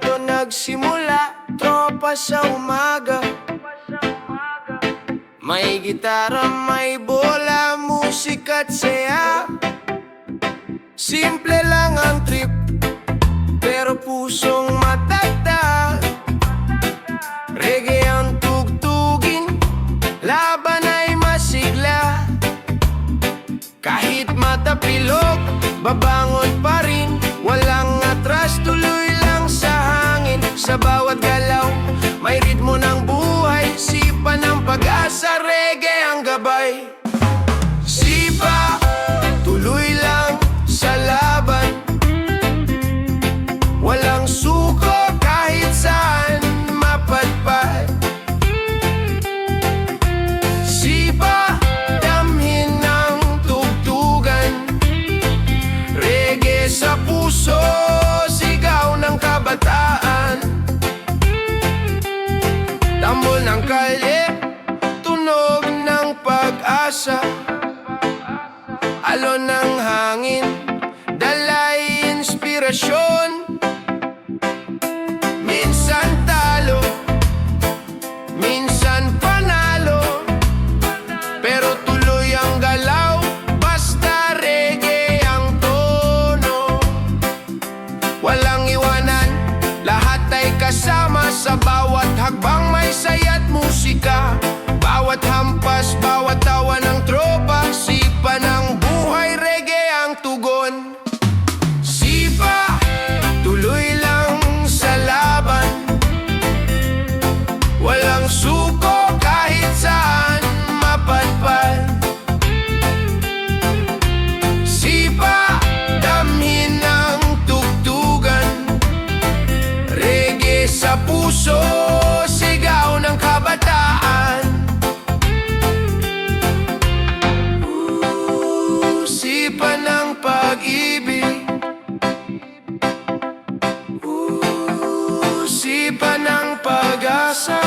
to nagsimula, tropa sa umaga. May gitara, may bola, musika at saya. Simple lang ang trip, pero pusong matatag. Reggae ang tugtugin, laban ay masigla. Kahit matapilok, babangon pa rin. Walang atras, tuloy lang sa hangin. Sa bawat galaw, may ritmo ng buhay. Sipa ng pag-asa, reggae ang gabay. Sipa, tuloy lang sa laban. Walang suko kahit saan mapadpad. Sipa, damhin ng tugtugan. Reggae sa puso, sigaw ng kabataan. Tambol ng kalye, tunog ng pag-asa. Alon ng hangin, dalay inspirasyon. Minsan talo, minsan panalo, pero tuloy ang galaw, basta reggae ang tono. Walang iwanan, lahat ay kasama. Sa bawat hakbang may saya't musika. Bawat hampas, bawat tawa ng tropa. Sipa ng buhay, reggae ang tugon. Sipa, tuloy lang sa laban. Walang suko kahit saan mapadpad. Sipa, damhin ng tugtugan. Reggae sa puso, sigaw ng kabataan. Sipa ng pag-ibig. Sipa ng pag-asa.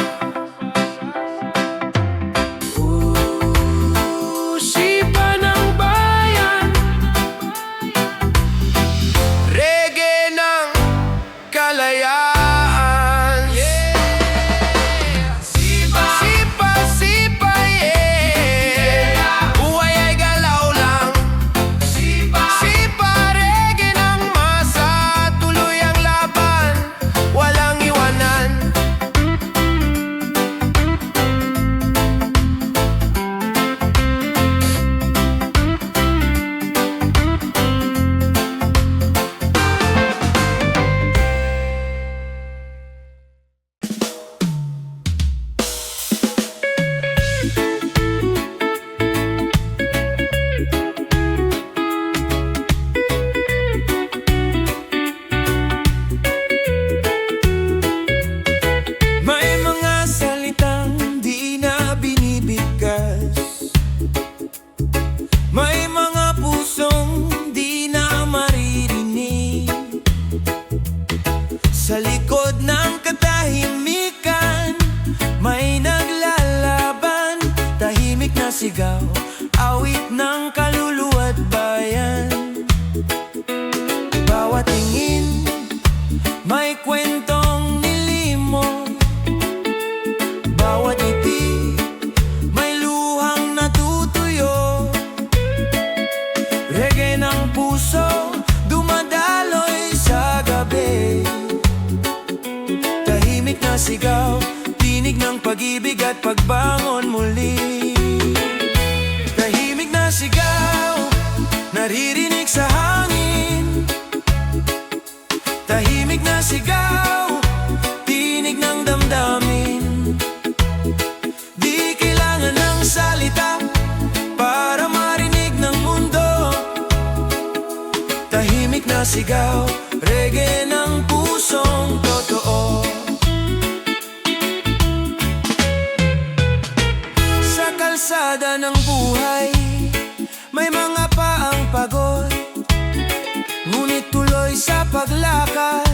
Sipa ng bayan. Reggae ng kalayaan. Sipa, sipa, sipa, yeah. Buhay ay galaw lang. Sipa, sipa, reggae ng masa. Tuloy ang laban, walang iwanan. May mga salitang di na binibigkas. May mga pusong di na maririnig. Sa likod ng katahimikan, may naglalaban. Tahimik na sigaw, awit ng kaluluwa't bayan. Bawat tingin, may kwentong nilimo. Bawat ngiti, may luhang natutuyo. Reggae ng puso, dumadaloy sa gabi. Tahimik na sigaw, tinig ng pag-ibig at pagbangon muli. Tahimik na sigaw, naririnig sa hangin. Tahimik na sigaw, tinig ng damdamin. Di kailangan ng salita para marinig ng mundo. Tahimik na sigaw, reggae ng pusong totoo. Sa kalsada ng buhay, may mga paang pagod. Ngunit tuloy sa paglakad,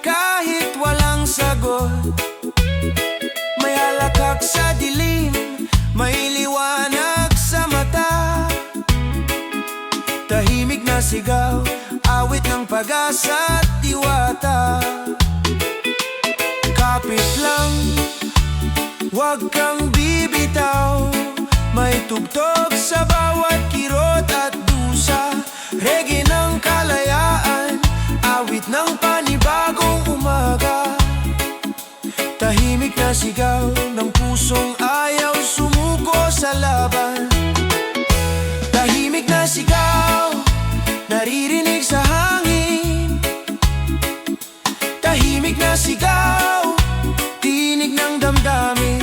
kahit walang sagot. May halakak sa dilim, may liwanag sa mata. Tahimik na sigaw, awit ng pag-asa at diwata. tugtog sa bawat kirot at dusa. Reggae ng kalayaan, awit ng panibagong umaga. Tahimik na sigaw ng pusong ayaw sumuko sa laban. Tahimik na sigaw, naririnig sa hangin. Tahimik na sigaw, tinig ng damdamin.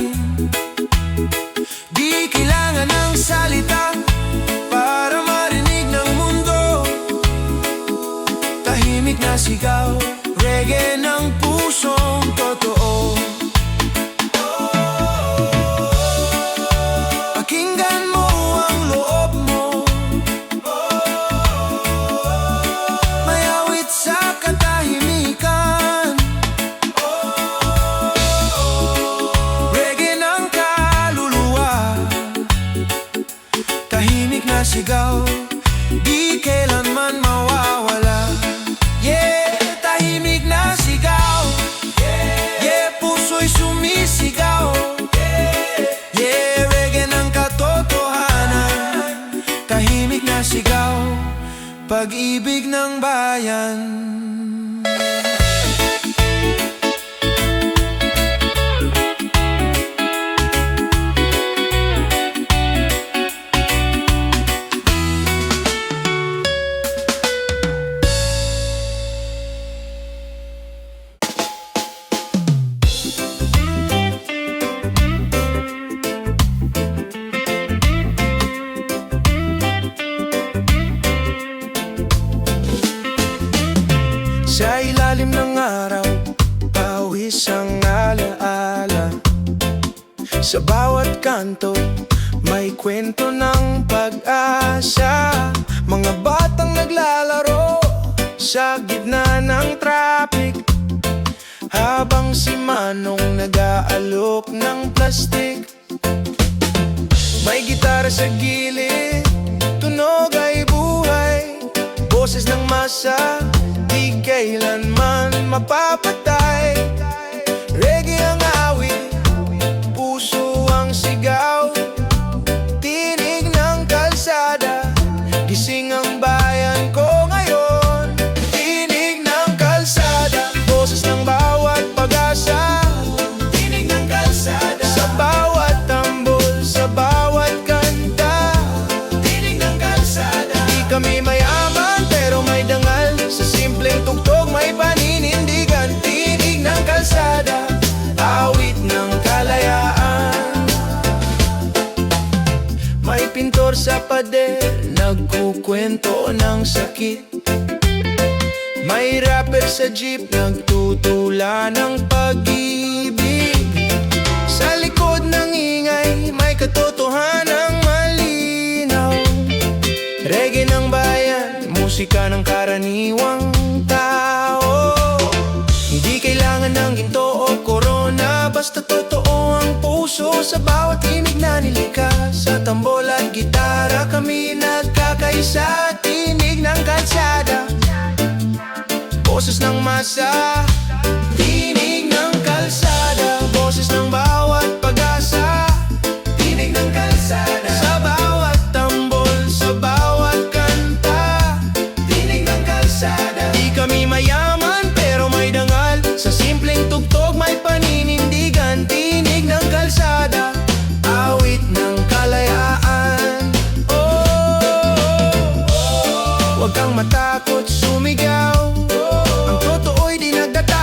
Di kailangan ng salita para marinig ng mundo. Tahimik na sigaw, reggae ng pusong totoo. Pakinggan mo ang loob mo, may awit sa katahimikan. Reggae ng kaluluwa, tahimik na sigaw, di kailanman mawawala. Yeah, tahimik na sigaw. Yeah, puso'y sumisigaw. Yeah, reggae ng katotohanan. Tahimik na sigaw, pag-ibig ng bayan. Sa ilalim ng araw, pawis ang alaala. Sa bawat kanto, may kwento ng pag-asa. Mga batang naglalaro sa gitna ng traffic, habang si Manong nag-aalok ng plastik. May gitara sa gilid, tunog ay buhay. Boses ng masa, di kailanman mapapatay. Reggae ang awit, puso ang sigaw. Tinig ng kalsada, gising ang bayan ko ngayon. Tinig ng kalsada, boses ng bawat pag-asa. Tinig ng kalsada, sa bawat tambol, sa bawat kanta. Tinig ng kalsada, di kami mayaman pero may dangal. Sa simpleng tugtog may paninindigan. Tinig ng kalsada, awit ng kalayaan. May pintor sa pader, nagkukwento ng sakit. May rapper sa jeep, nagtutula ng pag-ibig. Sa likod ng ingay, may katotohanang malinaw. Reggae ng bayan, musika ng karaniwang tao. Hindi kailangan ng ginto o korona, basta totoo ang puso sa bawat tinig na nilikha. Sa tambol at gitara kami nagkakaisa. Tinig ng kalsada, boses ng masa. Tinig ng kalsada, boses ng bawat pag-asa. Tinig ng kalsada, sa bawat tambol, sa bawat kanta. Tinig ng kalsada, di kami mayaman pero may dangal. Sa simpleng tugtog may paninindigan. Tinig ng kalsada, awit ng kalayaan. Huwag kang matakot sumigaw, ang totoo'y di nagtatalo.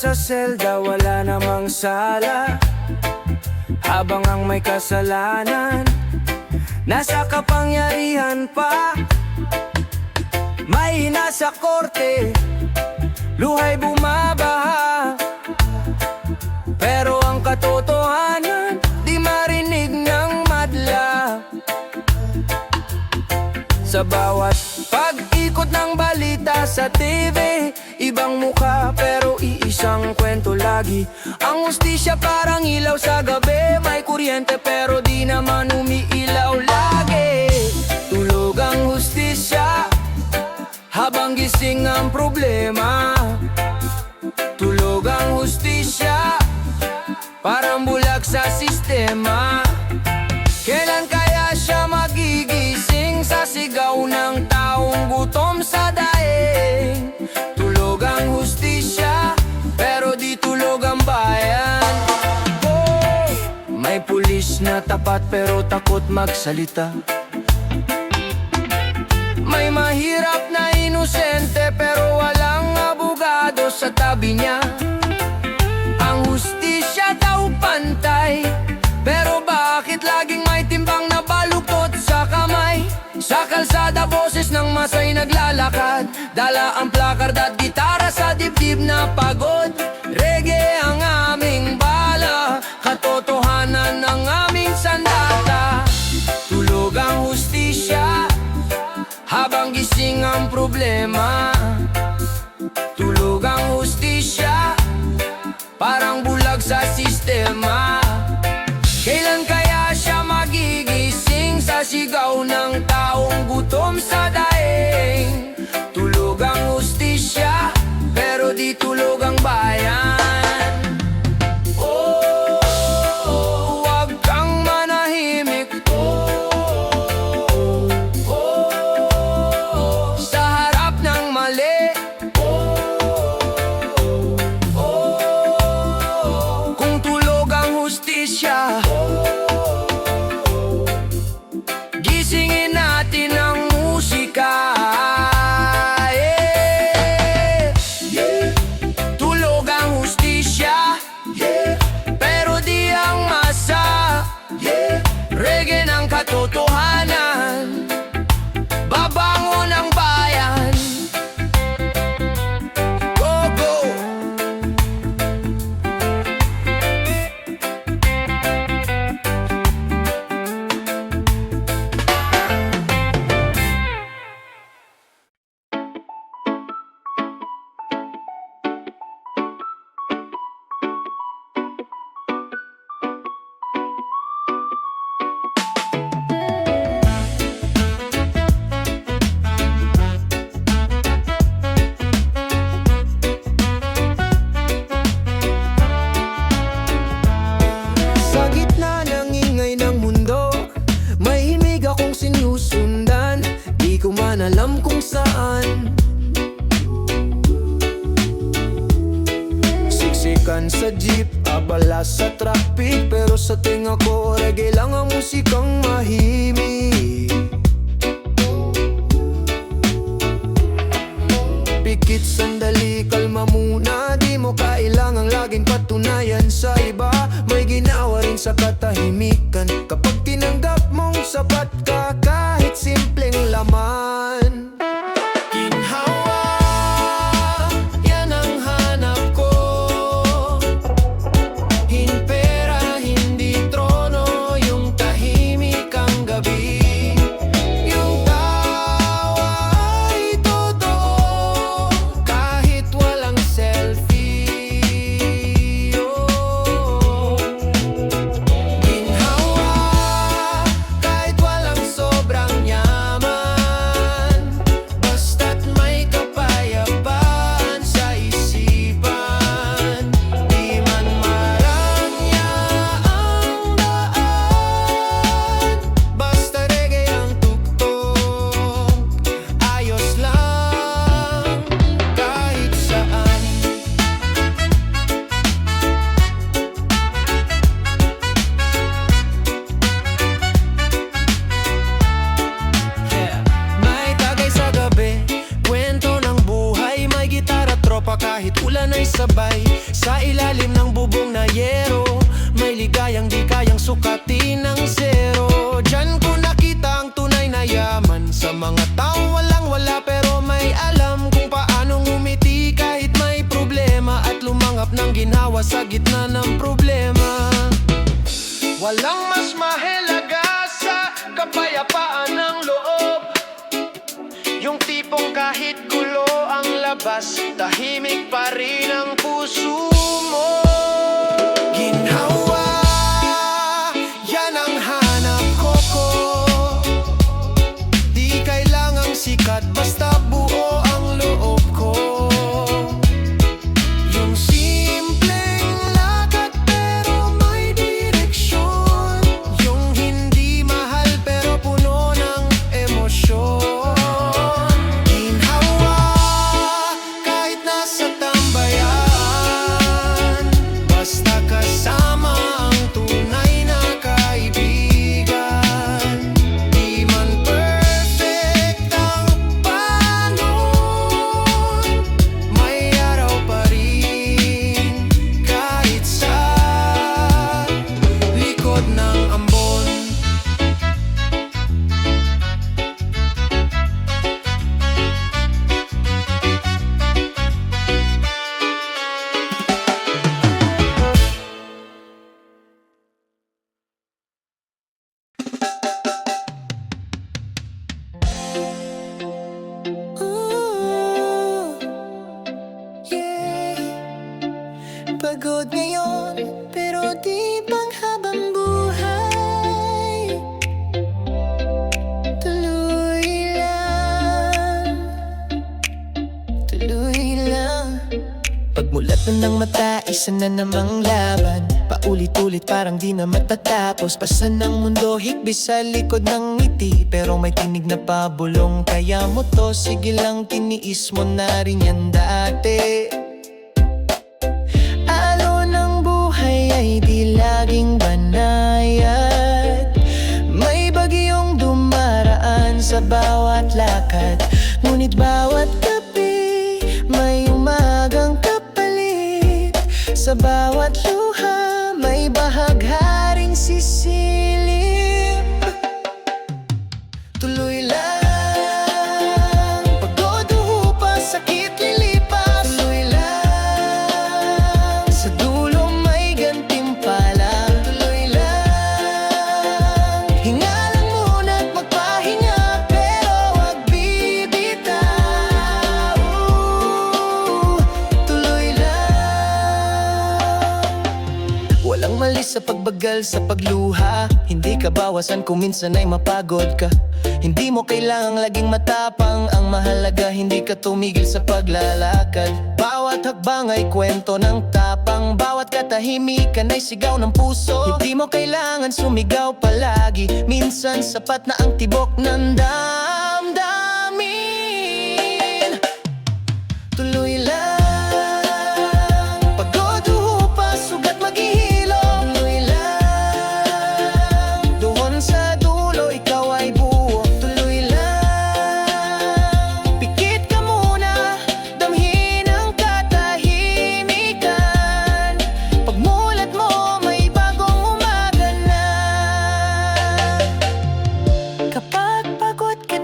sa selda, wala namang sala. Habang ang may kasalanan nasa kapangyarihan pa. May nasa korte, luhay bumabaha. Pero ang katotohanan, di marinig ng madla. Sa bawat pag-ikot ng balita sa TV, ibang mukha pero iisang kwento lagi. Ang hustisya parang ilaw sa gabi, may kuryente pero di naman umiilaw lagi. Tulog ang hustisya habang gising ang problema. Tulog ang hustisya, parang bulag sa sistema. Kailan kaya siya magigising sa sigaw ng taong gutom sa daing? Tulog ang hustisya, pero di tulog ang bayan. Oh, may pulis na tapat pero takot magsalita. May mahirap na inosente pero walang abogado sa tabi niya. Ang hustisya daw pantay, pero bakit laging may timbang na baluktot sa kamay? Sa kalsada boses ng masay naglalakad, dala ang placard at gitara sa dibdib na pagod. Reggae ang aming bala, katotohanan ng aming sandata. Tulog ang hustisya habang gising ang problema. Tulog ang hustisya, parang bulag sa sistema. Kailan kaya siya magigising sa sigaw ng taong gutom sa daing? Tulog ang hustisya, pero di tulog ang bayan. Oh, wag kang manahimik. Sa harap ng mali. Kung tulog ang hustisya, gisingin natin ang musika. Tulog ang hustisya, pero di ang masa. Reggae ng katotohanan, babangon ang bayan. Go, go! Sa gitna ng ingay ng mundo, may himig akong sinusundan. Di ko man alam kung saan. Siksikan sa jeep, abala sa traffic, pero sa tinga ko, reggae lang ang musikang mahimik. Pikit sandali, kalma muna. Di mo kailangang laging patunayan sa iba. May ginawa rin sa katahimikan kapag tinanggap mong sapat ka kahit simpleng laman. Ginhawa, yan ang hanap ko. Hinpera, hindi trono, yung tahimik ang gabi. Yung tawa ay totoo, kahit walang selfie. Oh. Ginhawa, kahit walang sobrang yaman. sa gitna ng problema. Walang mas mahalaga sa kapayapaan ng loob, yung tipong kahit gulo ang labas, tahimik pa rin ang puso mo. Ginhawa, yan ang hanap ko. Di kailangang sikat, basta buo ang loob ko. Yung simpleng lakad pero may direksyon, yung hindi mahal pero puno ng emosyon. Ginhawa, kahit nasa tambayan, basta kasama ang tunay na kaibigan. Di man perfect ang panon, may araw pa rin kahit sa likod ng ambon. Ooh, yeah. Pagod ngayon, pero di bang habang buhay tuloy lang, tuloy lang. Pagmulat na ng mata, isa na namang laban. Paulit-ulit parang di na matatapos. Pasan ng mundo, higbi sa likod ng ngiti, pero may tinig na pabulong. Kaya mo to, sige lang, tiniis mo na rin yan dati. Alon ng buhay ay di laging banayad. May bagyong dumaraan sa bawat lakad, ngunit bawat gabi may umagang kapalit. Sa bawat luha may bahagharing sisilip. Tuloy lang, pagod o upa, sakit lilipas. Tuloy lang, sa dulo may gantimpala. Tuloy lang, hinga lang muna at magpahinga, pero wag bibitaw. Tuloy lang. Walang mali sa pagbagal sa pagluha, hindi ka bawasan kung minsan ay mapagod ka. Hindi mo kailangang laging matapang, ang mahalaga hindi ka tumigil sa paglalakad. Bawat hakbang ay kwento ng tapang, bawat katahimikan ay sigaw ng puso. Hindi mo kailangan sumigaw palagi, minsan sapat na ang tibok ng damdamin. Tuloy lang, pagod o upa, sugat maghihilom. Tuloy lang, doon sa dulo ikaw ay buo. Tuloy lang, pikit ka muna, damhin ang katahimikan. Pagmulat mo, may bagong umaga na. Kapag pagod ka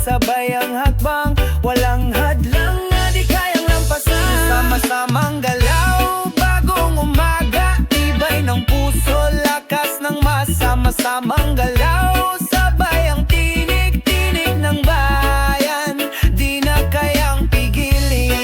sabay ang hakbang, walang hadlang na di kayang lampasan. Sama-samang galaw, bagong umaga, tibay ng puso, lakas ng masama-samang galaw, sabay ang tinig-tinig ng bayan, di na kayang pigilin.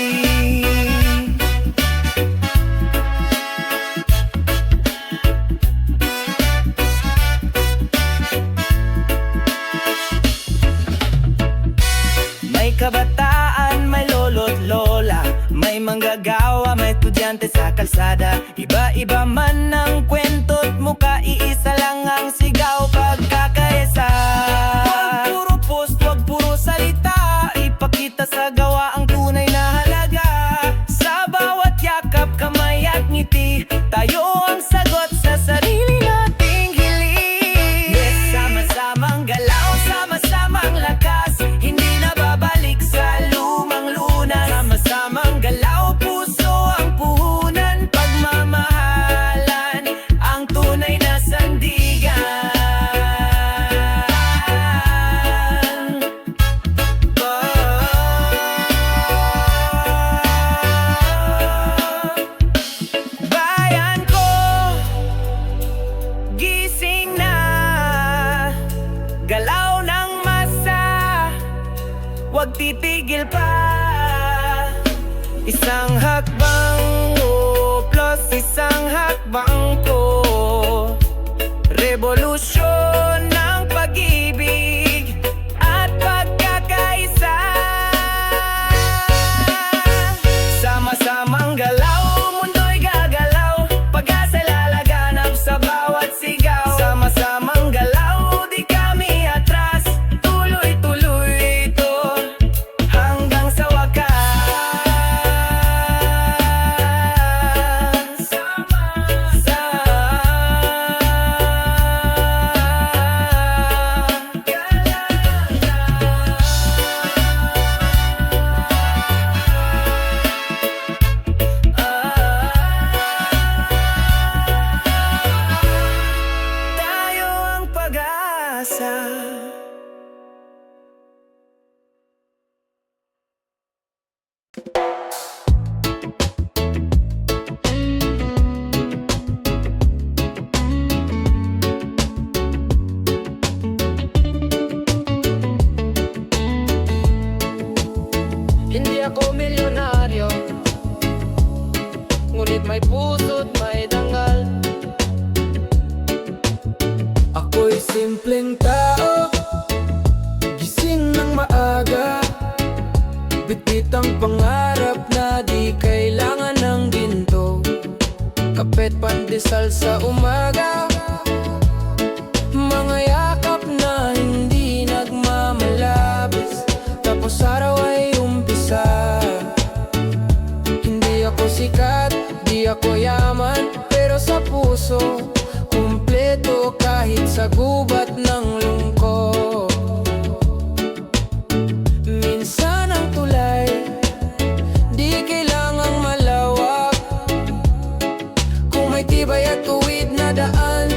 May kabataan, may lolo't lola, may manggagawa, may estudyante sa kalsada. Iba-iba man ang kwento't muka, iisa lang ang sigaw pagkakaisa. Huwag puro post, huwag puro salita, ipakita sa gawa ang tunay na halaga. Sa bawat yakap, kamay at ngiti, tayo ang sagot sa sarili nating hiling. Yes, sama-samang galaw, sama-samang lakas, hindi na babalik sa lumang lunas. Sama-samang galaw, puso ang puhunan, pagmamahalan ang tunay na sandigan. Bayan ko, gising na, galaw ng masa, huwag titigil pa. Isang hakbang mo plus isang hakbang ko, revolusyon ng pag-ibig at pagkakaisa. Sama-samang galaw, mundo'y gagalaw, pag-asa lalaganap sa bawat sigaw. Sama-samang galaw, di kami atras, tuloy-tuloy ito hanggang sa wakas. Tayo ang pag-asa. Hindi ako milyonaryo, ngunit may puso't may dangal. Ako'y simpleng tao, gising ng maaga, bitbit ang pangarap na di kailangan ng ginto, kapet pandesal sa umaga, mga yakap na hindi nagmamalabis, tapos araw ay umpisa. Hindi ako sikat, di ako yaman, pero sa puso kumpleto kahit sa gubat ng lungkot. Minsan ang tulay, di kailangang malawak, kung may tibay at tuwid na daan,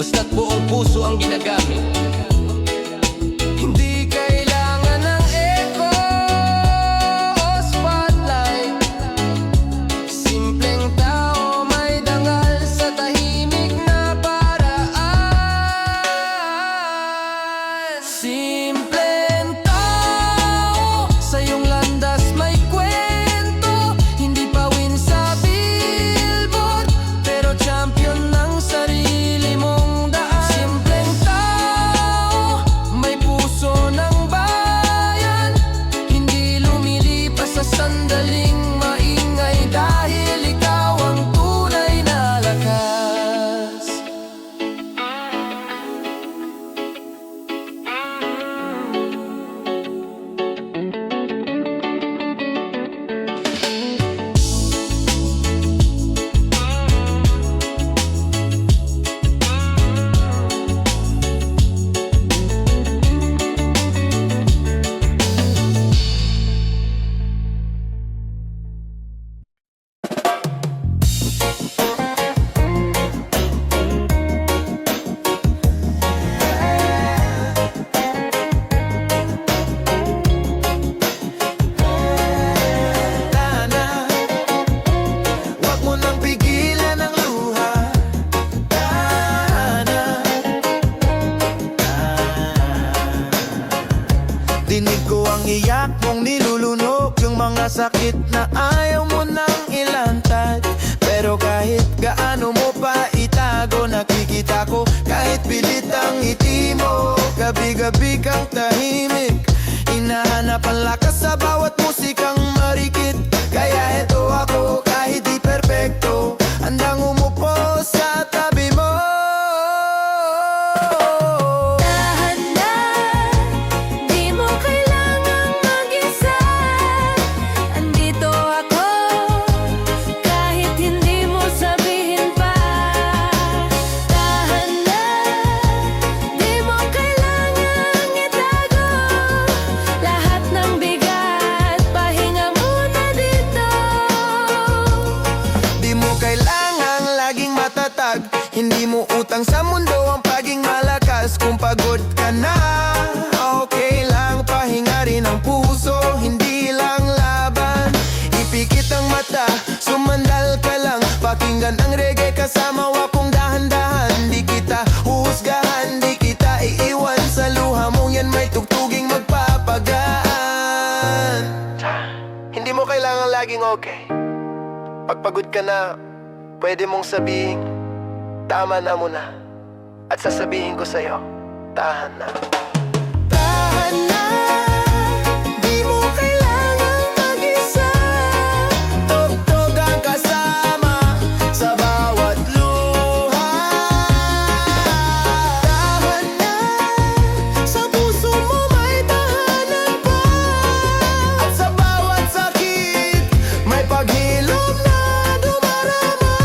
basta't buong puso ang ginagamit. Hindi kailangan ng echo o spotlight. Simpleng tao may dangal sa tahimik na paraan. Simpleng tao sa iyong landas may kwento. Hindi pawin sa billboard, pero champion ng sarili mong daan. Simpleng tao may puso ng bayan. Hindi lumilipas sa sandaling maingay, dahil ikaw ang tunay na lakas. Tana, wag mo nang pigilan ang luha. Tana, dinig ko ang iyak mong nilulunok, yung mga sakit na ayaw mo nang ilantad. Pero kahit gaano mo pa itago, nakikita ko kahit pilit ang ngiti mo. Gabi-gabi kang tahimik, hinahanap ang lakas sa bawat musikang marikit. Kaya eto ako kahit di perpekto, handang umupo sa tabi mo. Tahan na, di mo kailangang mag-isa. Andito ako, kahit hindi mo sabihin pa. Tahan na, di mo kailangang itago. Lahat ng bigat, pahinga muna dito. Di mo kailangang laging matatag, hindi mo utang sa mundo ang paging malakas. Kung pagod ka na, okay lang, pahinga rin ang puso, hindi lang laban. Ipikit ang mata, sumandal ka lang, pakinggan ang reggae kasama wakong dahan-dahan. Di kita huhusgahan, di kita iiwan, sa luha mong yan may tugtuging magpapagaan. Hindi mo kailangan laging okay. Pagpagod ka na, pwede mong sabihin, tama na muna. At sasabihin ko sa'yo, tahan na. Tahan na, di mo kailangang mag-isa. Tugtog ang kasama sa bawat luha. Tahan na, sa puso mo may tahanan pa. At sa bawat sakit, may paghilom na dumarama.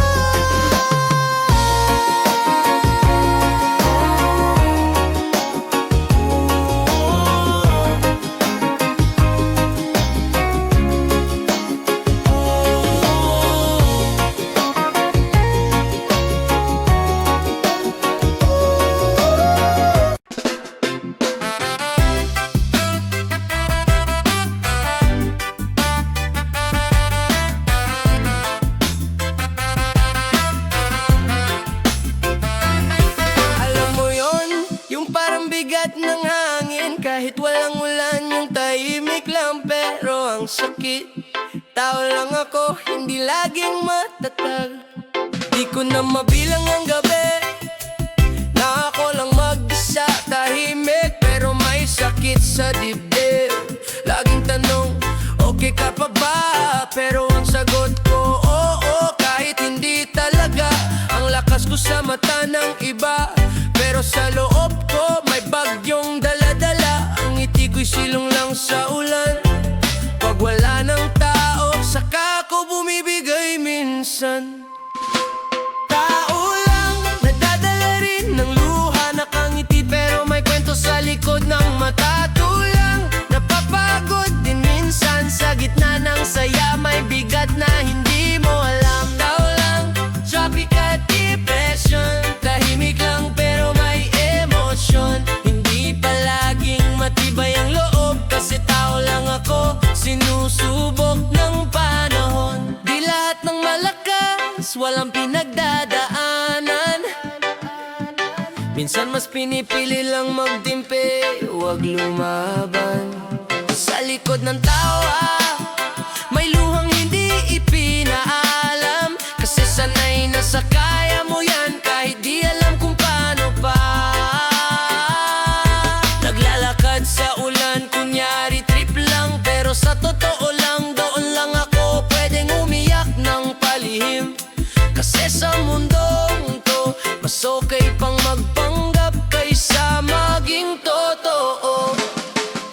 Alam mo yon, yung parang bigat ng hangin, kahit walang ulan, yung tahimik lang pero ang sakit. Tao lang ako, hindi laging matatag. Di ko na mabilang ang gabi na ako lang mag-isa, tahimik pero may sakit sa dibdib. Laging tanong, okay ka pa ba? Pero ang sagot ko, oo, kahit hindi talaga. Ang lakas ko sa mata ng iba, pero sa loob ko may bagyong dala-dala. Ang ngiti ko'y silong lang sa ulan. Pag wala ng tao, saka ako bumibigay minsan. Tao lang, nagdadala rin ng luha, nakangiti pero may kwento sa likod ng mata. Tulang, napapagod din minsan, sa gitna ng saya may bigat na hindi mo alam. Tao lang, tropical depression, tahimik lang pero Minsan mas pinipili lang magtimpi, huwag lumaban. Sa likod ng tawa, may luhang hindi ipinaalam. Kasi sanay na sa kaya mo yan, kahit di alam kung paano pa. Naglalakad sa ulan, kunyari trip lang, pero sa totoo lang, doon lang ako pwedeng umiyak ng palihim. Kasi sa mundong to, mas okay pang magpanggap kaysa maging totoo.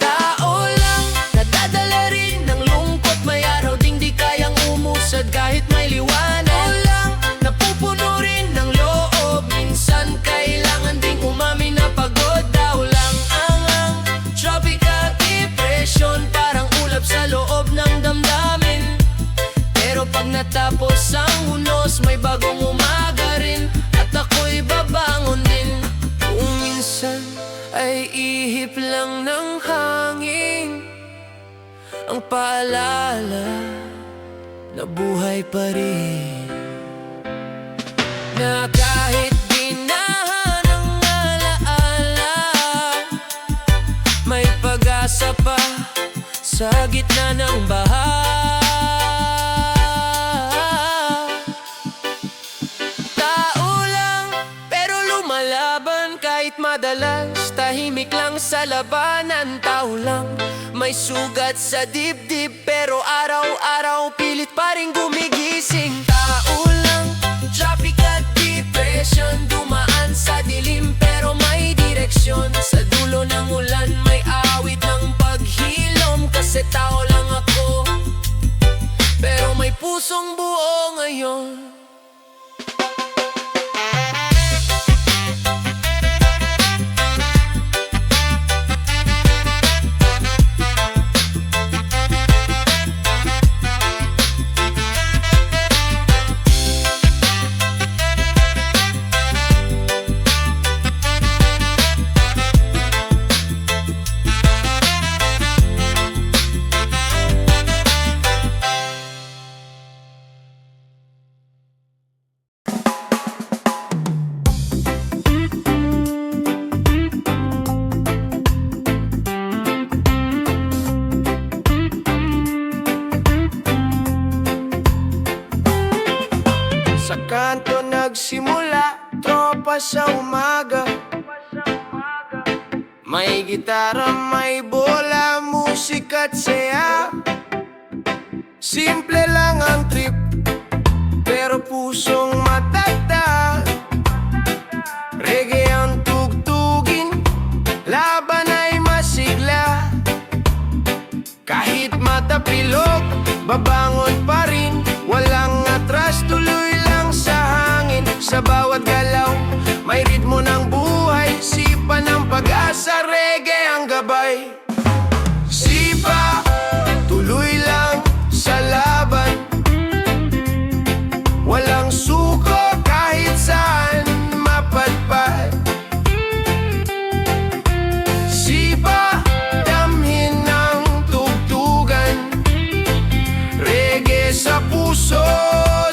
Tao lang, nadadala rin ng lungkot, may araw ding di kayang umusad kahit may liwanag. Tao lang, napupuno rin ng loob, minsan kailangan ding umamin na pagod. Tao lang ang tropical depression, parang ulap sa loob ng damdamin. Pero pag natapos ang unos, may bagong umaga rin, at ako'y babangon din. Kung minsan ay ihip lang ng hangin, ang paalala na buhay pa rin, na kahit ginahan ng alaala, may pag-asa pa sa gitna ng baha. Tao lang, pero lumalaban kahit madalas tahimik lang sa labanan. Tao lang, may sugat sa dibdib, pero araw-araw pilit pa rin gumigising. Tao lang, tropical depression, dumaan sa dilim pero may direksyon. Sa dulo ng ulan may awit ng paghilom, kasi tao lang ako, pero may pusong buo ngayon. Sa kanto nagsimula, tropa sa umaga. May gitara, may bola, musika at saya. Simple lang ang trip, pero pusong matatag. Reggae ang tugtugin, laban ay masigla. Kahit matapilok, babangon pa rin. Walang atras, tuloy lang sa hangin. Sa bawat galaw, may ritmo ng buhay. Sipa ng pag-asa, reggae ang gabay. Sipa, tuloy lang sa laban. Walang suko kahit saan mapadpad. Sipa, damhin ng tugtugan. Reggae sa puso,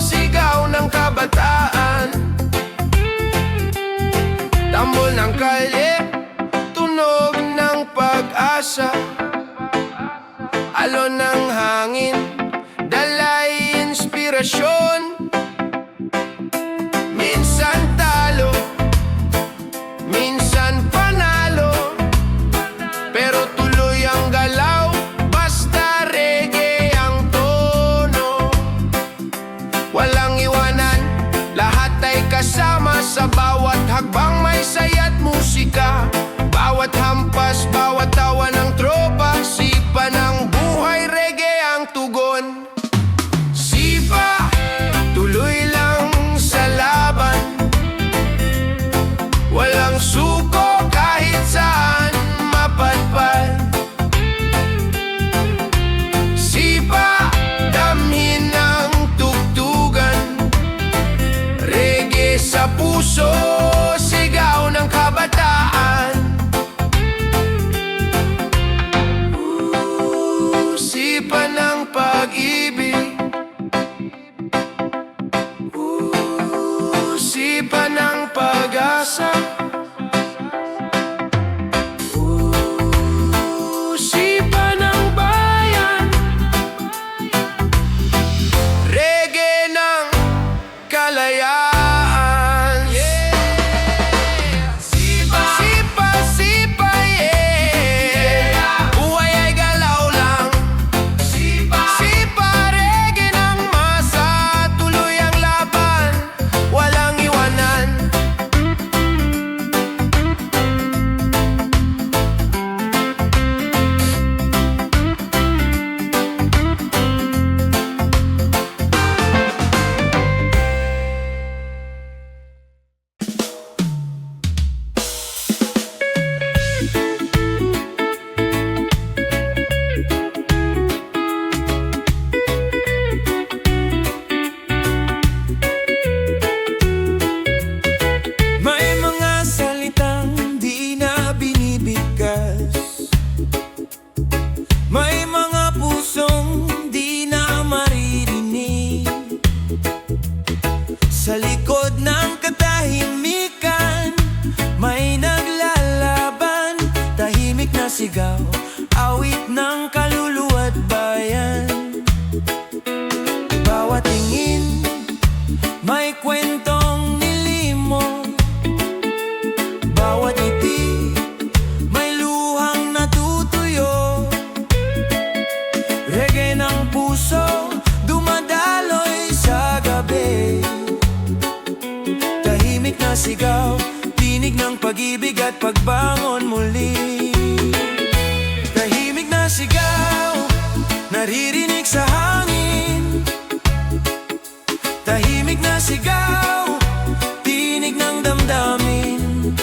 sigaw ng kabataan. Tambol ng kalye, tunog ng pag-asa. Alon ng hangin, dalay inspirasyon. Minsan talo, minsan panalo, pero tuloy ang galaw, basta reggae ang tono. Walang iwanan, lahat ay kasama. Sa bawat hakbang may saya't musika. Bawat hampas, bawat tawa ng tropa. Sipa ng buhay, reggae ang tugon. Sipa, sigaw, awit ng kaluluwa't bayan. Bawat tingin, may kwentong nilimo. Bawat ngiti, may luhang natutuyo. Reggae ng puso, dumadaloy sa gabi. Tahimik na sigaw, tinig ng pag-ibig at pagbangon muli. Tahimik na sigaw, naririnig sa hangin. Tahimik na sigaw, tinig ng damdamin.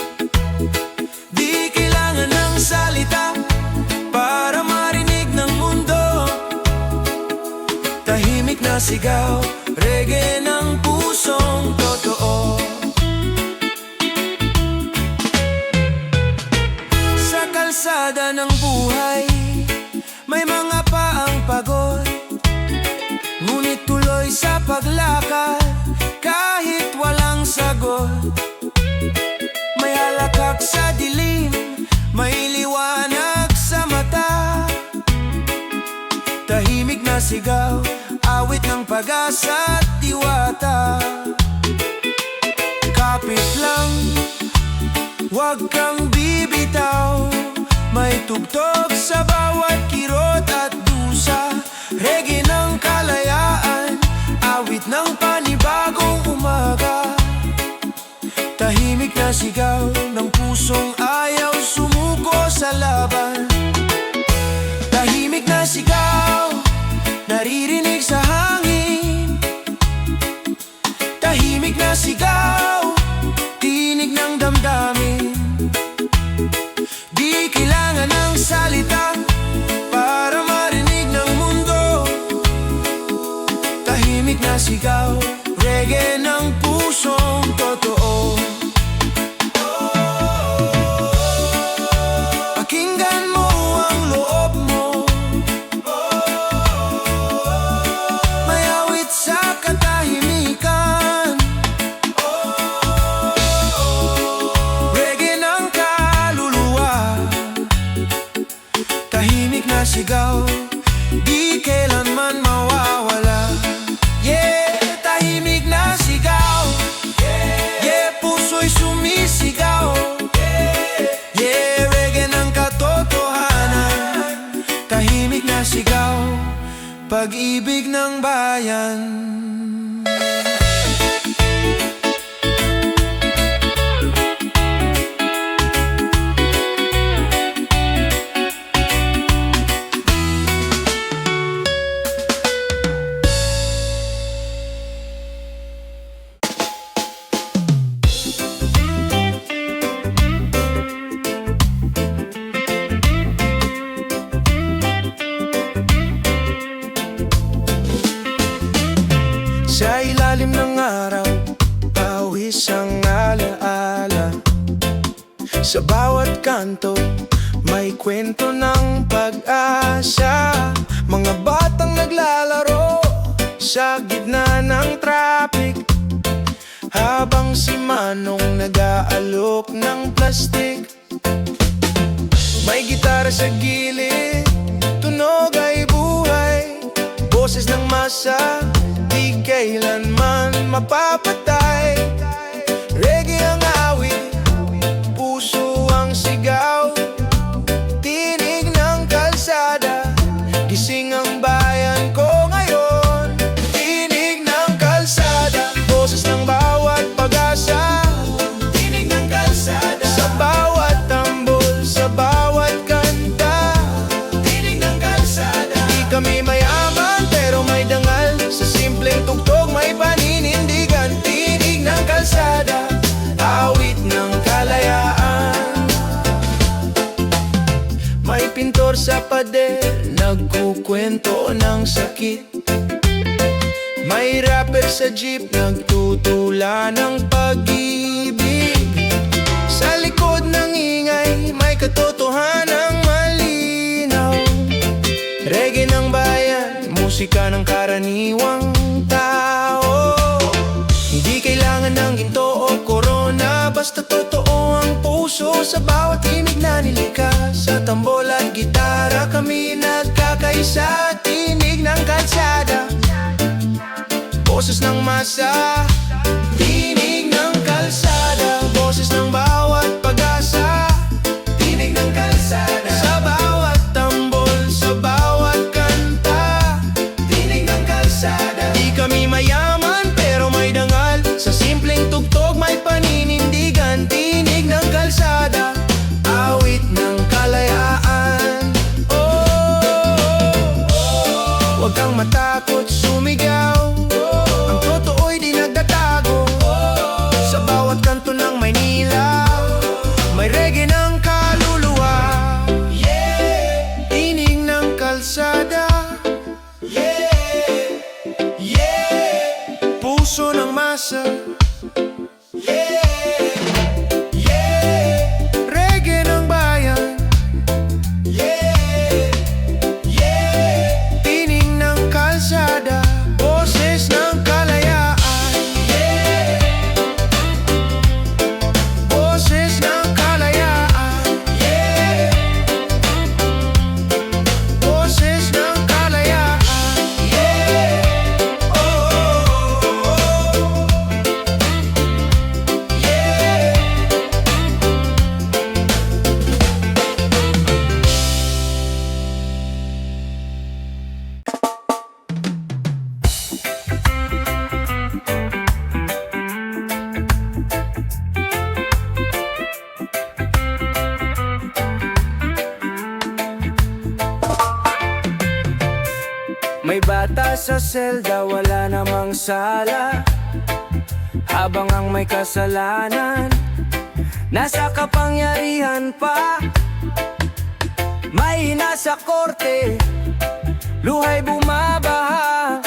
Di kailangan ng salita para marinig ng mundo. Tahimik na sigaw, reggae ng pusong totoo. Sa kalsada ng buhay, may mga paang pagod, ngunit tuloy sa paglakad kahit walang sagot. May halakak sa dilim, may liwanag sa mata. Tahimik na sigaw, awit ng pag-asa at diwata. Kapit lang, huwag kang bibitaw. May tugtog sa bawat kirot at dusa. Reggae ng kalayaan, awit ng panibagong umaga. Tahimik na sigaw ng pusong ayaw sumuko sa laban. Tahimik na sigaw, naririnig sa hangin. Tahimik na sigaw, tinig ng damdamin. Di kailangan ng salita para marinig ng mundo. Tahimik na sigaw, reggae ng pusong totoo. Pakinggan mo ang loob mo, may awit sa katahimikan. Reggae ng kaluluwa, tahimik na sigaw, di kailanman mawawala. Yeah, tahimik na sigaw. Yeah, puso'y sumisigaw. Yeah, reggae ng katotohanan. Tahimik na sigaw, pag-ibig ng bayan. Sa ilalim ng araw, pawis ang alaala. Sa bawat kanto, may kwento ng pag-asa. Mga batang naglalaro sa gitna ng traffic, habang si Manong nag-aalok ng plastik. May gitara sa gilid, tunog ay buhay. Boses ng masa, di kailanman mapapatay. Reggae ang awit, puso ang sigaw. Tinig ng kalsada, gising ang bayan ko ngayon. Tinig ng kalsada, boses ng bawat pag-asa. Tinig ng kalsada, sa bawat tambol, sa bawat kanta. Tinig ng kalsada, di kami mayaman pero may dangal. Sa simpleng tugtog may paninindigan. Tinig ng kalsada, awit ng kalayaan. May pintor sa pader, nagkukwento ng sakit. May rapper sa jeep, nagtutula ng pag-ibig. Sa likod ng ingay, may katotohanang malinaw. Reggae ng bayan, musika ng karaniwang tao. Hindi kailangan ng ginto o korona, basta totoo ang puso. puso sa bawat tinig na nilikha. Sa tambol at gitara kami nagkakaisa. Tinig ng kalsada, boses ng masa. Tinig ng kalsada, boses ng bawat pag-asa. Tinig ng kalsada, sa bawat tambol, sa bawat kanta. Tinig ng kalsada, di kami mayaman pero may dangal. Sa simpleng tugtog may paninindigan. Tinig ng kalsada, awit ng kalayaan. Huwag kang matakot sumigaw, ang totoo'y di nagtatago. Sa bawat kanto ng Maynila may reggae ng kaluluwa. Tinig ng kalsada, puso ng masa. Reggae ng bayan. Tinig ng kalsada, boses ng kalayaan. Boses ng kalayaan. Boses ng kalayaan. May bata sa selda, wala namang sala. Habang ang may kasalanan nasa kapangyarihan pa. May nasa korte, luhay bumabaha.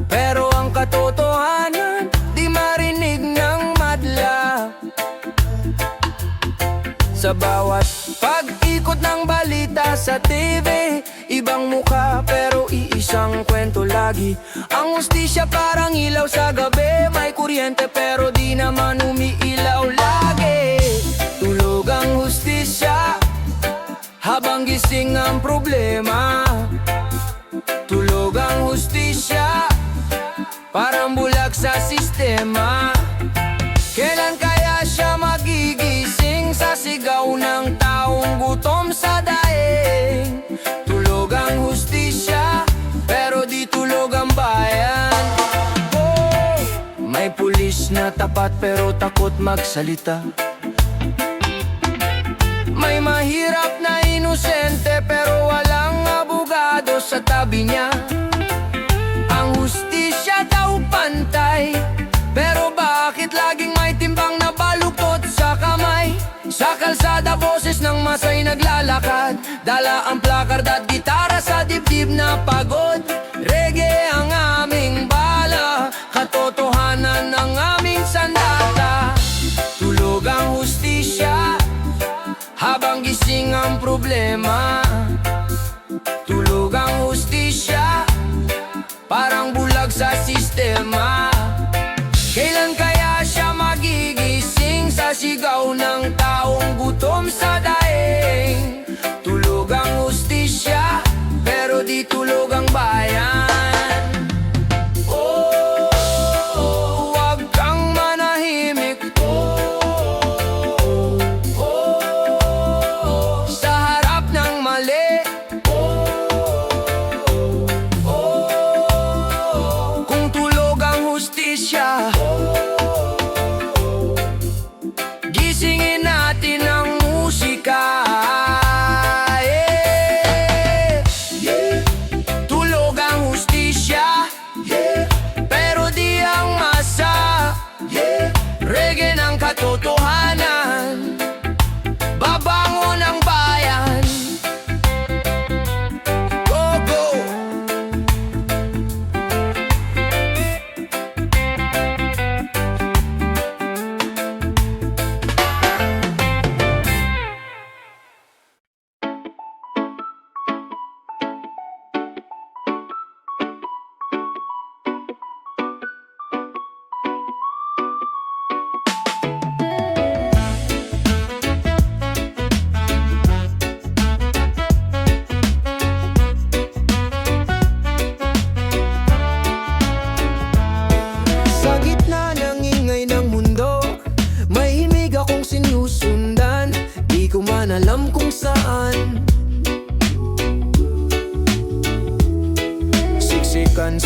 Pero ang katotohanan, di marinig ng madla. Sa bawat pag-ikot ng balita sa TV, ibang mukha pero iisang kwento lagi. Ang hustisya parang ilaw sa gabi. May kuryente pero di naman umiilaw lagi. Tulog ang hustisya habang gising ang problema. Tulog ang hustisya, parang bulag sa sistema. Kailan kaya siya magigising sa sigaw ng taong gutom sa daing? Tulog ang hustisya, pero di tulog ang bayan. May pulis na tapat pero takot magsalita. May mahirap na inosente pero walang abogado sa tabi niya. Ang hustisya daw pantay, pero bakit laging may timbang na baluktot sa kamay? Sa kalsada, boses ng masay naglalakad. Dala ang placard at gitara sa dibdib na pagod. Reggae ang aming bala, katotohanan ng aming sandata. Tulog ang hustisya habang gising ang problema. Tulog ang hustisya, parang bulag sa sistema. Kailan kaya siya magigising sa sigaw ng taong gutom sa daing? Tulog ang hustisya, pero di tulog ang bayan. Huwag kang manahimik. Sa harap ng mali. Kung tulog ang hustisya, gisingin natin ang musika.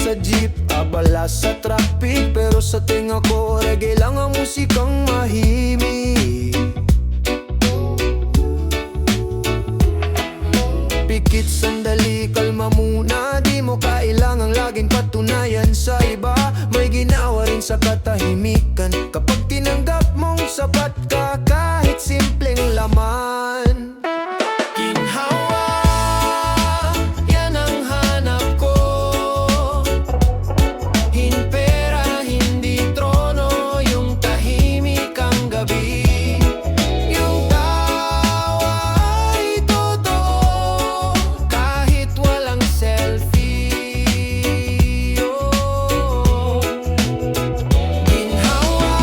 sa jeep, abala sa traffic, pero sa tinga ko reggae lang ang musikang mahimik. Pikit sandali, kalma muna, di mo kailangang laging patunayan sa iba. May ginawa rin sa katahimikan kapag tinanggap mong sapat ka kahit simpleng laman. Ginhawa, yan ang hanap ko. Hinpera, hindi trono, yung tahimik ang gabi. Yung tawa ay totoo, kahit walang selfie. Oh. Ginhawa,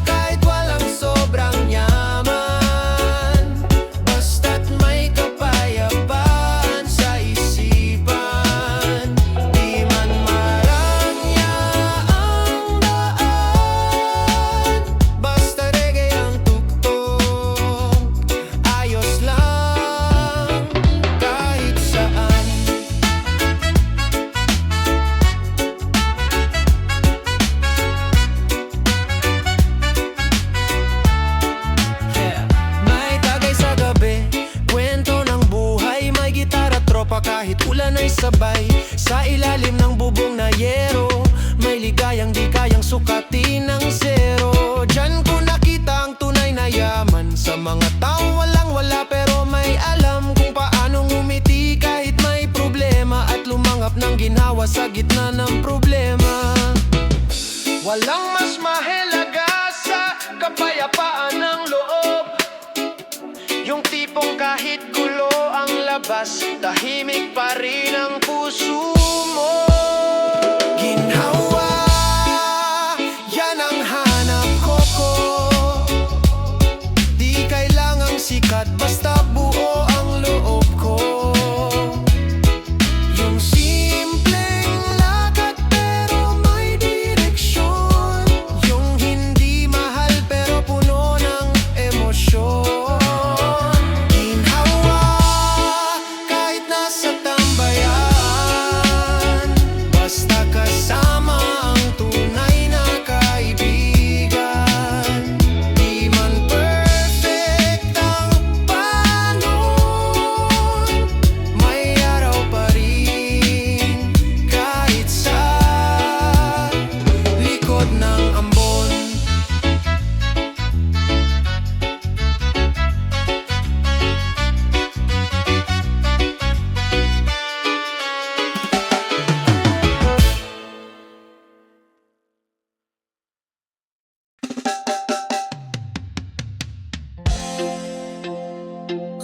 kahit walang sobrang yaman, basta't may kapayapaan sa isipan. Di man marangya ang daan, basta reggae ang tugtog, ayos lang kahit saan. May tagay sa gabi, kwento ng buhay, may gitara tropa kahit ulan ay sabay. Sa ilalim ng bubong na yero, may ligayang di kayang sukatin ng zero. Diyan ko nakita ang tunay na yaman, sa mga taong walang wala pero may alam kung paano ngumiti kahit may problema, at lumanghap ng ginhawa sa gitna ng problema. Walang mas mahalaga sa kapayapaan ng loob, yung tipong kahit gulo ang labas, tahimik pa rin ang puso mo. Ginhawa, yan ang hanap ko. Di kailangang sikat, basta buo ang loob ko. Yung simpleng lakad pero may direksyon, yung hindi mahal pero puno ng emosyon. Ginhawa, kahit nasa tambayan, basta kasama ang tunay na kaibigan. Di man perfect ang panon, may araw pa rin kahit sa likod ng ambon.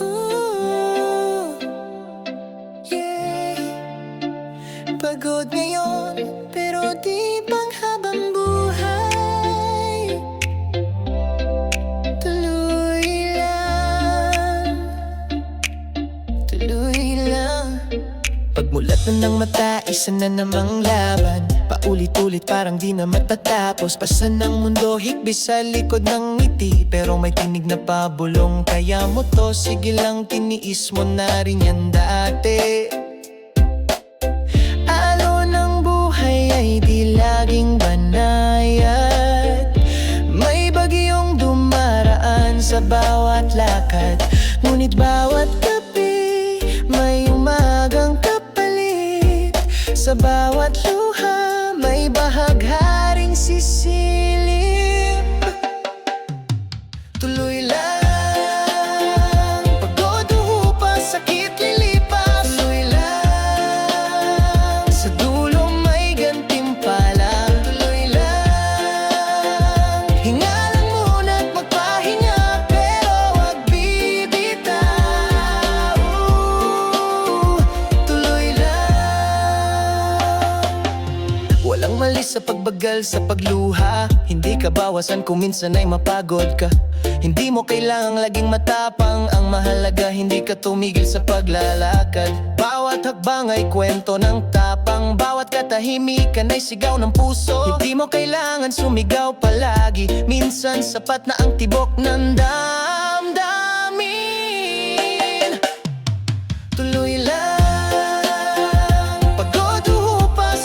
Ooh, yeah. Pagod ngayon, pero di panghabang buhay. Tuloy lang, tuloy lang. Pagmulat na ng mata, isa na namang laban. Paulit-ulit parang di na matatapos. Pasan ng mundo, higbi sa likod ng ngiti, pero may tinig na pabulong. Kaya mo to, sige lang, tiniis mo na rin yan dati. Alon ng buhay ay di laging banayad. May bagyong dumaraan sa bawat lakad, ngunit bawat gabi may umagang kapalit. Sa bawat luha may bahagharing sisilip. Tuloy lang, pagod o upa, sakit lilipas. Tuloy lang, sa dulo may gantimpala. Tuloy lang, hinga lang muna at magpahinga, pero wag bibitaw. Tuloy lang. Walang mali sa pagbagal sa pagluha, hindi ka bawasan kung minsan ay mapagod ka. Hindi mo kailangang laging matapang, ang mahalaga hindi ka tumigil sa paglalakad. Bawat hakbang ay kwento ng tapang, bawat katahimikan ay sigaw ng puso. Hindi mo kailangan sumigaw palagi, minsan sapat na ang tibok ng damdamin. Tuloy lang, pagod o upa,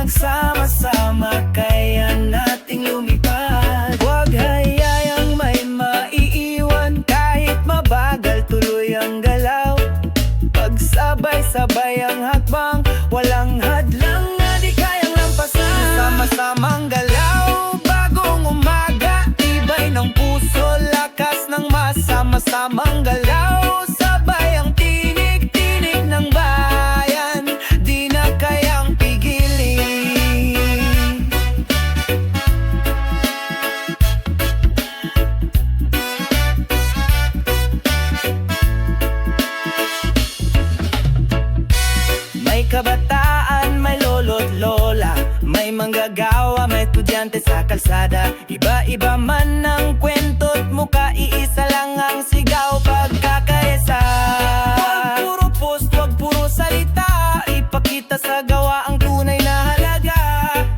nagsama-sama, kaya nating lumipad. Huwag hayayang may maiiwan, kahit mabagal tuloy ang galaw. Pagsabay-sabay ang hakbang, walang hadlang na di kayang lampasan. Sama-samang galaw, bagong umaga, tibay ng puso, lakas ng masa. Sama-samang galaw, sabay ang tinig-tinig ng bayan, di na kayang pigilin. May kabataan, may lolo't lola, may manggagawa, may estudyante sa kalsada. Iba-iba man ang kwento't muka, iisa lang ang sigaw pagkakaisa. Huwag puro post, huwag puro salita, ipakita sa gawa ang tunay na halaga.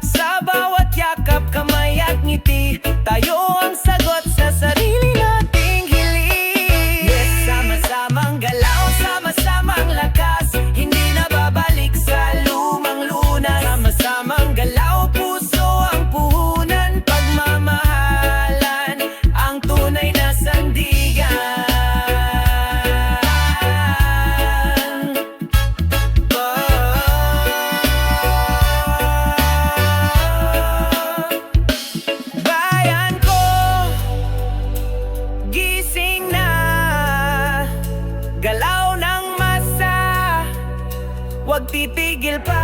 Sa bawat yakap, kamay at ngiti, tayo ang sagot sa sarili nating hiling. Yes, sama-samang galaw, sama-samang lakas, hindi na babalik sa lumang lunas. Sama-samang galaw, puso ang puhunan, pagmamahalan ang tunay na sandigan. Bayan ko, gising na, galaw ng masa, huwag titigil pa.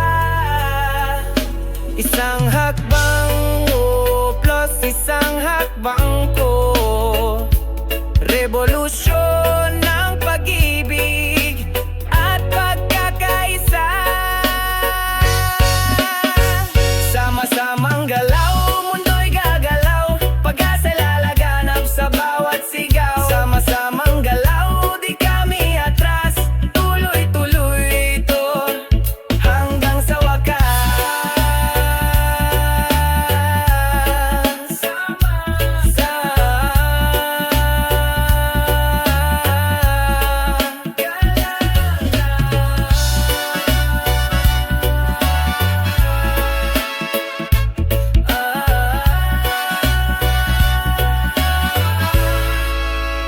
Isang hakbang mo plus isang hakbang ko, revolusyon ng pag-ibig at pagkakaisa. Sama-samang galaw, mundo'y gagalaw, pag-asa lalaganap sa bawat sigaw. Sama-samang galaw, di kami atras, tuloy-tuloy ito hanggang sa wakas.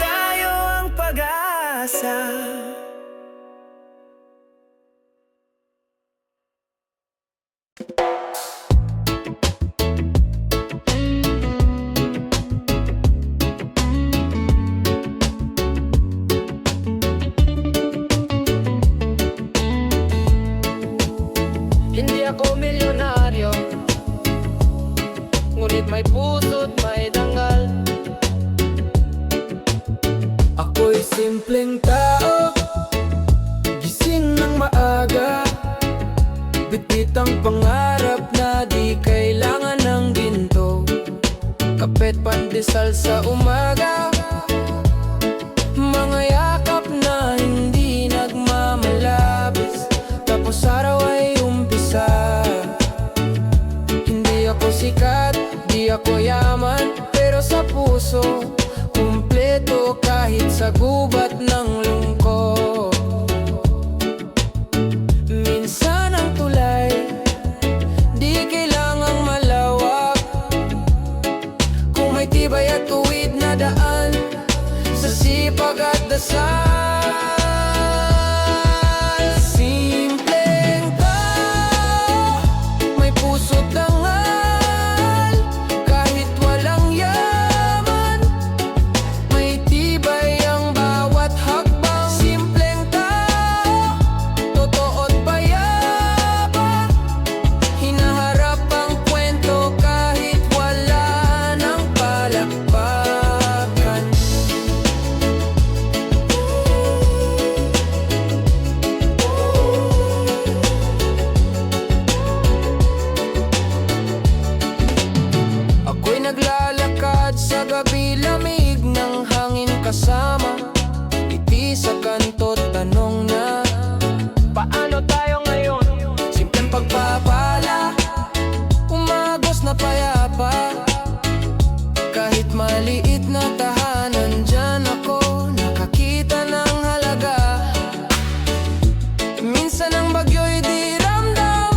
Tayo ang pag-asa. Hindi ako milyonaryo, ngunit may puso't may dangal. Ako'y simpleng tao, gising ng maaga, bitbit ang pangarap na di kailangan ng ginto. Kapet pandesal sa umaga, mga yakap na hindi nagmamalabis, tapos araw ay umpisa. Hindi ako sikat, di ako yaman, pero sa puso kumpleto kahit sa gubat ng lungkot. Minsan ang tulay, di kailangang malawak, kung may tibay at tuwid na daan, sa sipag at dasal. Simpleng tao, may puso't dangal, kahit walang yaman, may tibay ang bawat hakbang. Simpleng tao, totoo't payapa, hinaharap ang kwento kahit wala ng palakpakan. Ako'y naglalakad sa gabi, lamig ng hangin kasama, ngiti sa kanto't tanong na, paano tayo ngayon? Simpleng pagpapala, umagos na payapa, kahit maliit na tahanan, dyan ako nakakita ng halaga. Minsan ang bagyo'y di ramdam,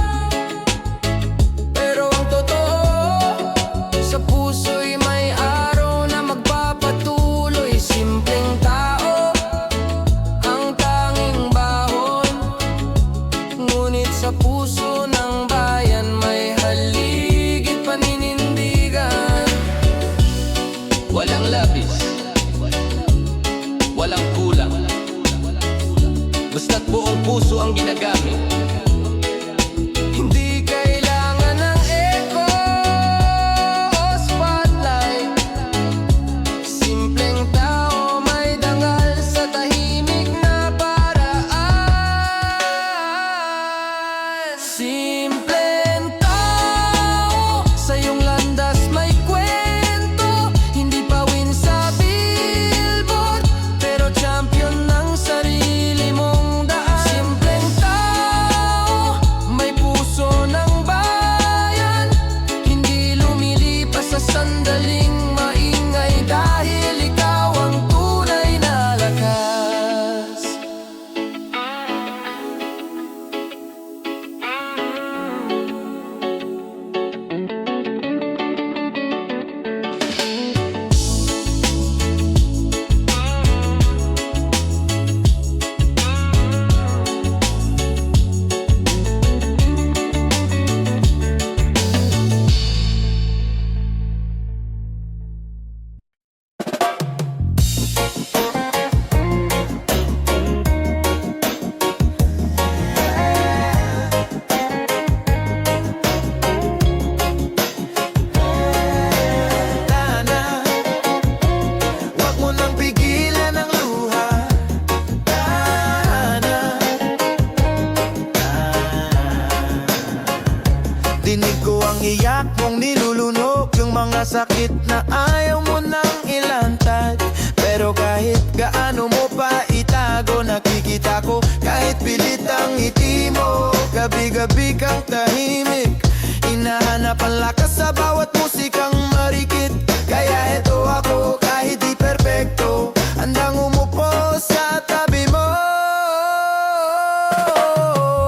Dinig ko ang iyak mong nilulunok, yung mga sakit na ayaw mo nang ilantad. Pero kahit gaano mo pa itago, nakikita ko kahit pilit ang ngiti mo. Gabi-gabi kang tahimik, hinahanap ang lakas sa bawat musikang marikit. Kaya eto ako kahit di perpekto, handang umupo sa tabi mo.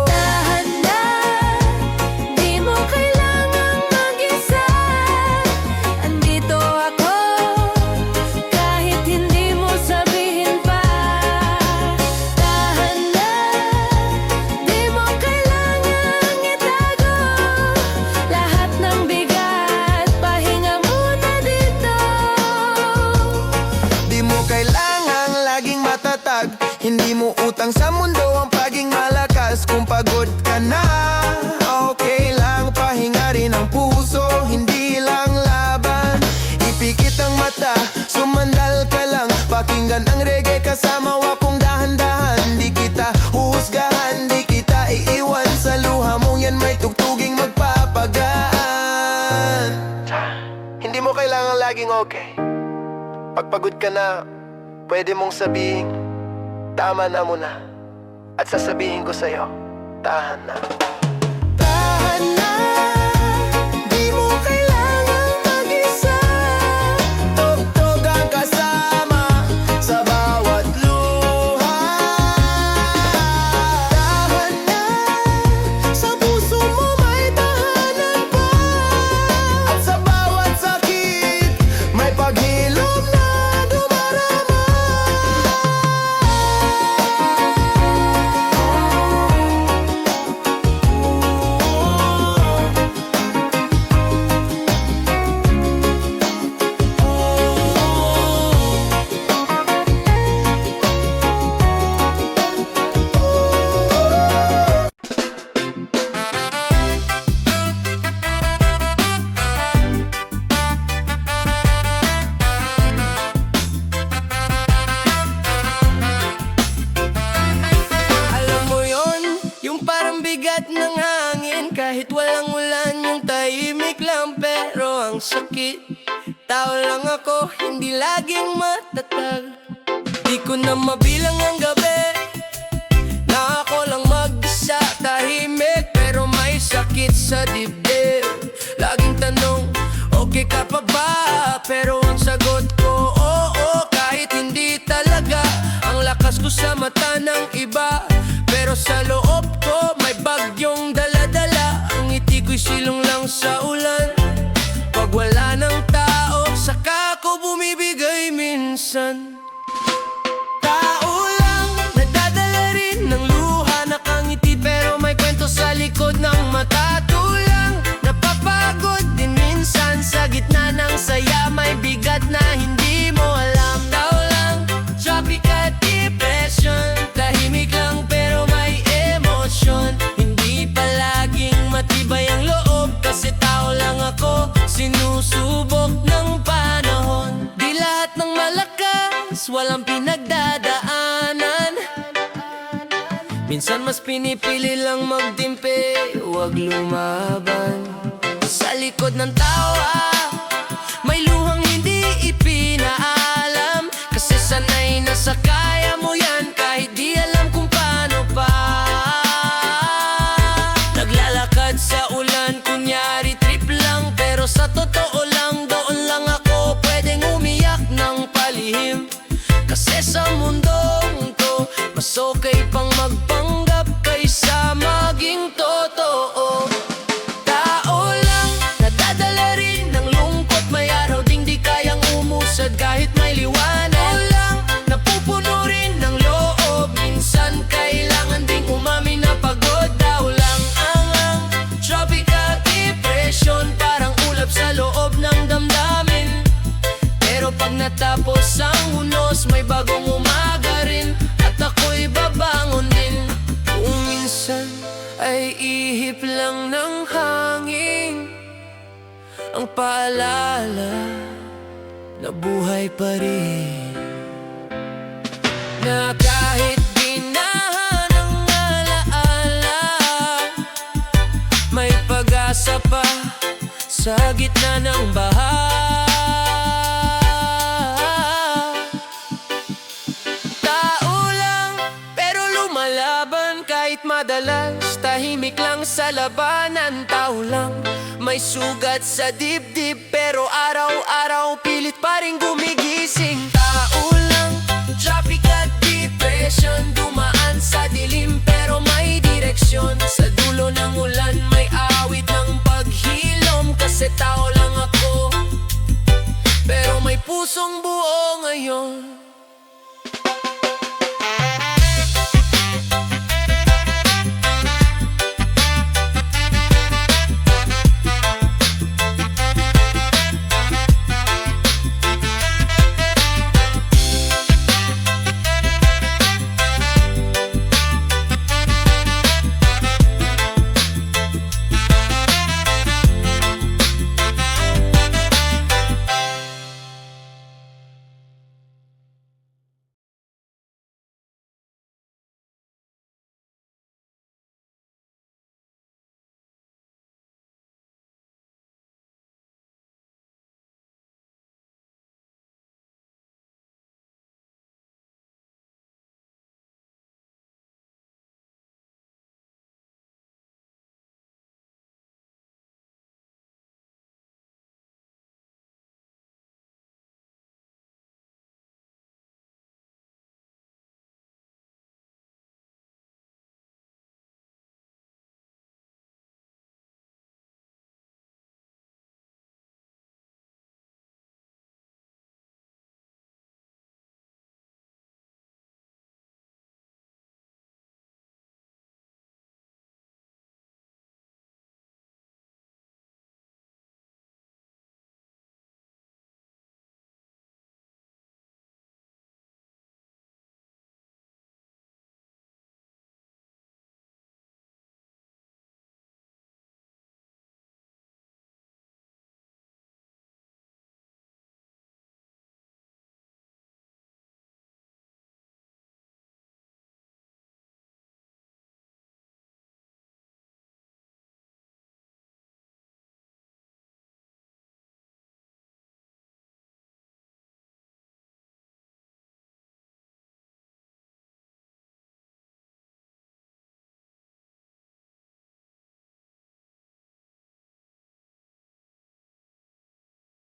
Tahan na, di mo kailangang mag-isa. Andito ako, kahit hindi mo sabihin pa. Tahan na, di mo kailangang itago. Lahat ng bigat, pahinga muna dito. Di mo kailangang laging matatag, hindi mo utang sa mundo ang paging malakas. Kung pagod ka na, okay lang, pahinga rin ang puso, hindi lang laban. Ipikit ang mata, sumandal ka lang, pakinggan ang reggae kasama wakong dahan-dahan. Di kita huhusgahan, di kita iiwan, sa luha mong yan may tugtuging magpapagaan. Hindi mo kailangan laging okay. Pagpagod ka na, pwede mong sabihin, tama na muna. At sasabihin ko sa'yo, tahan na. Tahan na, di mo kailangan mag-isa. Tugtog ang kasama sa bawat luha. Tahan na, sa puso mo may tahanan pa. At sa bawat sakit, may paghilom na dumarama. Alam mo yon, yung parang bigat ng hangin, kahit walang ulan, yung tahimik lang pero ang sakit. Tao lang ako, hindi laging matatag. Di ko na mabilang ang gabi na ako lang mag-isa, tahimik pero may sakit sa dibdib. Laging tanong, okay ka pa ba? Pero ang sagot ko, oo, kahit hindi talaga. Ang lakas ko sa mata ng iba, pero sa loob ko may bagyong dala-dala. Ang ngiti ko'y silong lang sa ulan. Pag wala ng tao, saka ako bumibigay minsan. Tao lang, nagdadala rin ng luha, nakangiti pero may kwento sa likod ng mata. Tulang, napapagod din minsan, sa gitna ng saya may bigat na hindi mo alam. Tao lang, tropical depression, tahimik lang pero may emosyon. Hindi palaging matibay ang loob, kasi tao lang ako, sinusubok ng panahon. Di lahat ng malakas, walang pinagdadaanan. Minsan mas pinipili lang magtimpi, huwag lumaban. Sa likod ng tawa, may luhang hindi ipinaalam. Kasi sanay na sa kaya mo yan, kahit di alam kung paano pa. Naglalakad sa ulan, kunyari trip lang, pero sa totoo lang, doon lang ako pwedeng umiyak ng palihim. Kasi sa mundong to, mas okay pang magpanggap kaysa maging totoo. Tao lang, nadadala rin ng lungkot, may araw ding di kayang umusad kahit may liwanag. Tao lang, napupuno rin ng loob, minsan kailangan ding umamin na pagod. Tao lang ang tropical depression, parang ulap sa loob ng damdamin. Pero pag natapos ang hunos, may bagong umaga rin, at ako'y babangon din. Kung minsan ay ihip lang ng hangin, ang paalala na buhay pa rin, na kahit ginahan ng alaala, may pag pag-asa pa sa gitna ng baha. Tao lang pero lumalaban kahit madalas tahimik lang sa labanan. Tao lang may sugat sa dibdib pero araw-araw pilit pa rin gumigising. Tao lang, traffic at depression, dumaan sa dilim pero may direksyon. Sa dulo ng ulan may awit ng paghilom kasi tao lang ako pero may pusong buo ngayon.